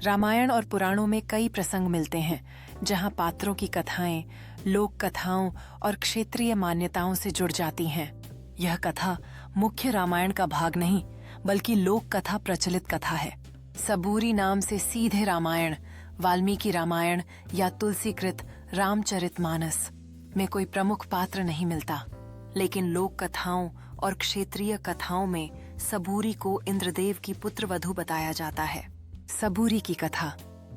रामायण और पुराणों में कई प्रसंग मिलते हैं जहां पात्रों की कथाएं लोक कथाओं और क्षेत्रीय मान्यताओं से जुड़ जाती हैं। यह कथा मुख्य रामायण का भाग नहीं बल्कि लोक कथा प्रचलित कथा है। सबूरी नाम से सीधे रामायण, वाल्मीकि रामायण या तुलसीकृत रामचरितमानस में कोई प्रमुख पात्र नहीं मिलता, लेकिन लोक कथाओं और क्षेत्रीय कथाओं में सबूरी को इंद्रदेव की पुत्रवधू बताया जाता है। सबूरी की कथा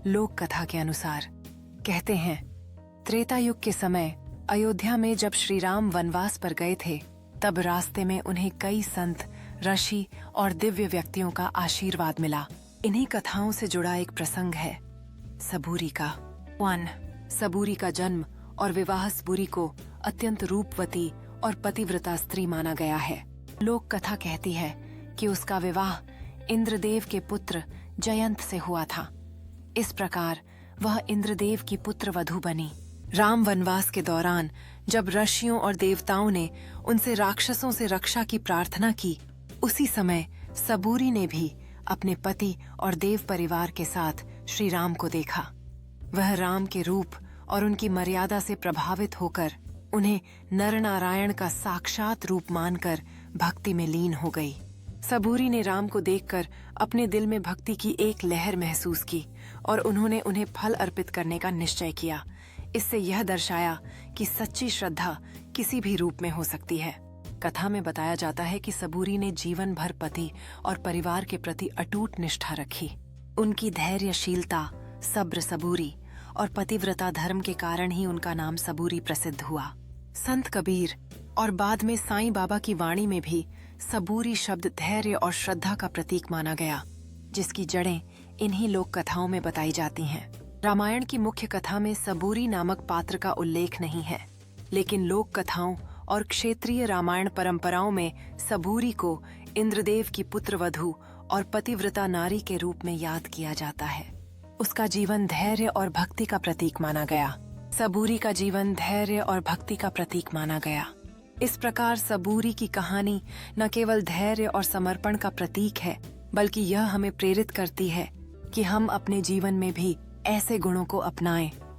लोक कथा के अनुसार कहते हैं, त्रेता युग के समय अयोध्या में जब श्री राम वनवास पर गए थे, तब रास्ते में उन्हें कई संत, ऋषि और दिव्य व्यक्तियों का आशीर्वाद मिला। इन्हीं कथाओं से जुड़ा एक प्रसंग है सबूरी का। 1. सबूरी का जन्म और विवाह सबूरी को अत्यंत रूपवती और पतिव्रता स्त्री माना गया है। लोक कथा कहती है कि उसका विवाह इंद्रदेव के पुत्र जयंत से हुआ था। इस प्रकार वह इंद्रदेव की पुत्रवधू बनी। राम वनवास के दौरान जब ऋषियों और देवताओं ने उनसे राक्षसों से रक्षा की प्रार्थना की, उसी समय सबूरी ने भी अपने पति और देव परिवार के साथ श्री राम को देखा। वह राम के रूप और उनकी मर्यादा से प्रभावित होकर उन्हें नर नारायण का साक्षात रूप मानकर भक्ति में लीन हो गई। सबूरी ने राम को देखकर अपने दिल में भक्ति की एक लहर महसूस की और उन्होंने उन्हें फल अर्पित करने का निश्चय किया। इससे यह दर्शाया कि सच्ची श्रद्धा किसी भी रूप में हो सकती है। कथा में बताया जाता है कि सबूरी ने जीवन भर पति और परिवार के प्रति अटूट निष्ठा रखी। उनकी धैर्यशीलता, सब्र सबूरी और पतिव्रता धर्म के कारण ही उनका नाम सबूरी प्रसिद्ध हुआ। संत कबीर और बाद में साईं बाबा की वाणी में भी सबूरी शब्द धैर्य और श्रद्धा का प्रतीक माना गया, जिसकी जड़ें इन्हीं लोक कथाओं में बताई जाती हैं। रामायण की मुख्य कथा में सबूरी नामक पात्र का उल्लेख नहीं है, लेकिन लोक कथाओं और क्षेत्रीय रामायण परंपराओं में सबूरी को इंद्रदेव की पुत्रवधू और पतिव्रता नारी के रूप में याद किया जाता है। उसका जीवन धैर्य और भक्ति का प्रतीक माना गया। सबूरी का जीवन धैर्य और भक्ति का प्रतीक माना गया। इस प्रकार सबूरी की कहानी न केवल धैर्य और समर्पण का प्रतीक है, बल्कि यह हमें प्रेरित करती है कि हम अपने जीवन में भी ऐसे गुणों को अपनाएं